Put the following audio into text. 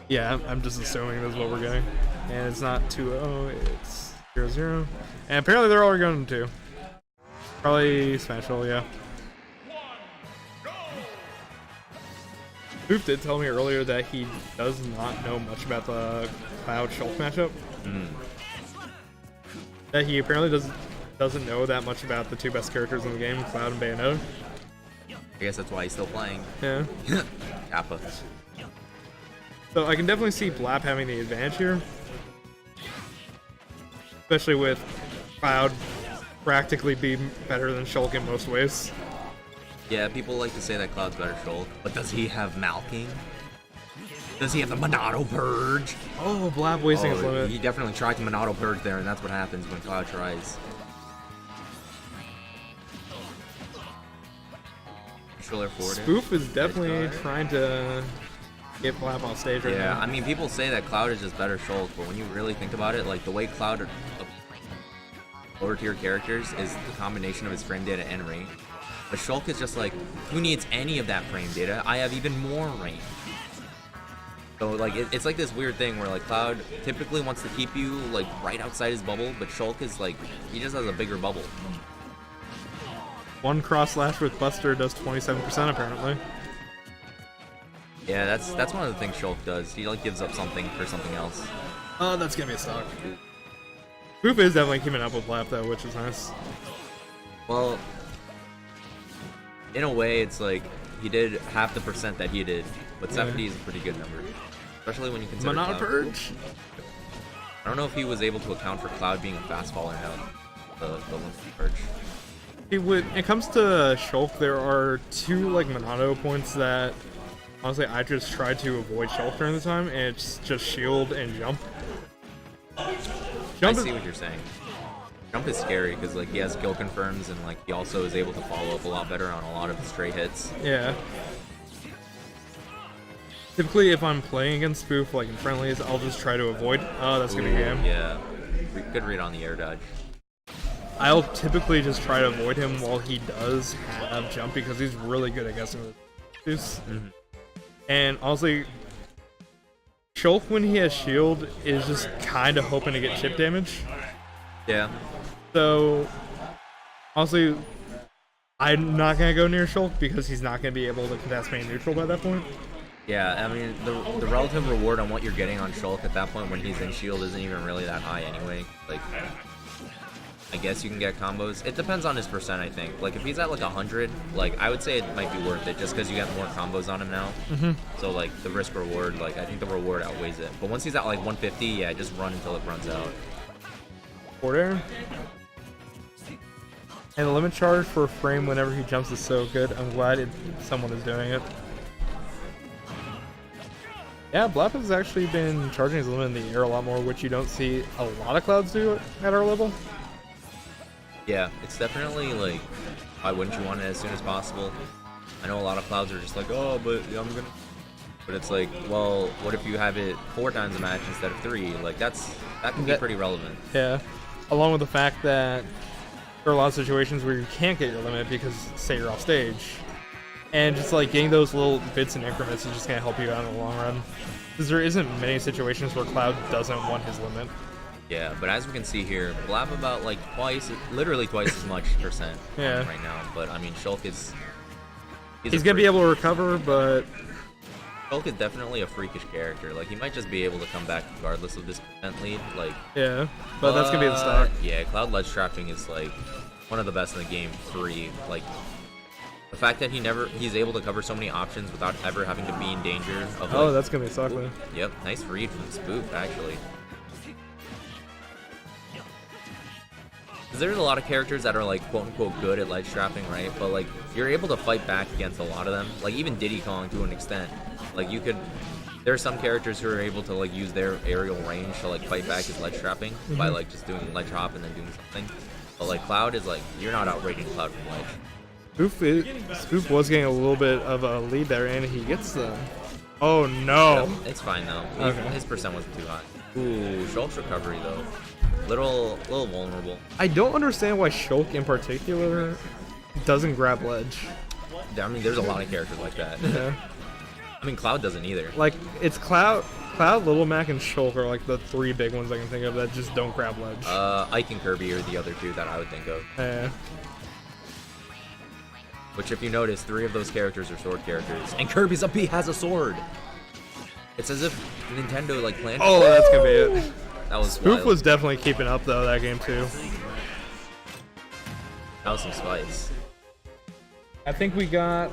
Yeah, I'm just assuming that's what we're getting. And it's not 2-0, it's 0-0. And apparently they're all going to. Probably Smashville, yeah. Boof did tell me earlier that he does not know much about the Cloud Shulk matchup. That he apparently doesn't know that much about the two best characters in the game, Cloud and Bayonetta. I guess that's why he's still playing. Yeah. Kappa. So I can definitely see BLaP having the advantage here. Especially with Cloud practically being better than Shulk in most ways. Yeah, people like to say that Cloud's better Shulk, but does he have Malking? Does he have the Monado Purge? Oh, BLaP wasting his limit. He definitely tried the Monado Purge there, and that's what happens when Cloud tries. Spoof is definitely trying to get BLaP off stage right now. Yeah, I mean, people say that Cloud is just better Shulk, but when you really think about it, like, the way Cloud lower tier characters is the combination of his frame data and range. But Shulk is just like, who needs any of that frame data? I have even more range. So, like, it's like this weird thing where, like, Cloud typically wants to keep you, like, right outside his bubble, but Shulk is, like, he just has a bigger bubble. One cross slash with Buster does 27% apparently. Yeah, that's one of the things Shulk does. He, like, gives up something for something else. Oh, that's gonna be a stock. Spoof is definitely keeping up with BLaP though, which is nice. Well, in a way, it's like he did half the percent that he did, but 70 is a pretty good number, especially when you consider Monado Purge. I don't know if he was able to account for Cloud being a fast faller now. The Lindsay Purge. When it comes to Shulk, there are two like Monado points that honestly I just try to avoid Shulk during the time, and it's just shield and jump. I see what you're saying. Jump is scary because like he has kill confirms and like he also is able to follow up a lot better on a lot of the stray hits. Yeah. Typically, if I'm playing against Spoof like in friendlies, I'll just try to avoid. Oh, that's gonna be game. Yeah, good read on the air dodge. I'll typically just try to avoid him while he does have jump because he's really good at guessing the juice. And honestly, Shulk when he has shield is just kind of hoping to get chip damage. Yeah. So honestly, I'm not gonna go near Shulk because he's not gonna be able to contest main neutral by that point. Yeah, I mean the relative reward on what you're getting on Shulk at that point when he's in shield isn't even really that high anyway. Like, I guess you can get combos. It depends on his percent, I think. Like, if he's at like 100, like, I would say it might be worth it just because you get more combos on him now. So, like, the risk reward, like, I think the reward outweighs it. But once he's at like 150, yeah, just run until it runs out. Forward air. And the limit charge for a frame whenever he jumps is so good. I'm glad someone is doing it. Yeah, BLaP has actually been charging his limit in the air a lot more, which you don't see a lot of Clouds do at our level. Yeah, it's definitely like, why wouldn't you want it as soon as possible? I know a lot of Clouds are just like, oh, but I'm gonna. But it's like, well, what if you have it 4 times a match instead of 3? Like that can be pretty relevant. Yeah, along with the fact that there are a lot of situations where you can't get your limit because, say, you're off stage, and just like getting those little bits and increments is just gonna help you out in the long run. Because there isn't many situations where Cloud doesn't want his limit. Yeah, but as we can see here, BLaP about like literally twice as much percent right now. But I mean, Shulk is he's gonna be able to recover, but Shulk is definitely a freakish character. Like he might just be able to come back regardless of this percent lead. Like yeah, but that's gonna be the stock. Yeah, Cloud ledge trapping is like one of the best in the game. Like the fact that he's able to cover so many options without ever having to be in danger of. Oh, that's gonna be a stock. Yep, nice read from Spoof actually. There's a lot of characters that are like quote-unquote good at ledge trapping, right? But like you're able to fight back against a lot of them. Like even Diddy Kong to an extent. Like there are some characters who are able to like use their aerial range to like fight back his ledge trapping by like just doing ledge hop and then doing something. But like Cloud is like, you're not outrating Cloud from ledge. Spoof was getting a little bit of a lead there and he gets them. Oh no. Yep, it's fine though. Okay. His percent wasn't too high. Ooh, Shulk's recovery though. Little vulnerable. I don't understand why Shulk in particular doesn't grab ledge. I mean, there's a lot of characters like that. Yeah. I mean, Cloud doesn't either. Like, it's Cloud, Little Mac, and Shulk are like the 3 big ones I can think of that just don't grab ledge. Ike and Kirby are the other 2 that I would think of. Yeah. Which, if you notice, 3 of those characters are sword characters, and Kirby's up B has a sword. It's as if Nintendo like planned. Oh, that's gonna be it. That was Hoof wild. was definitely keeping up though that game too. That was some spice. I think we got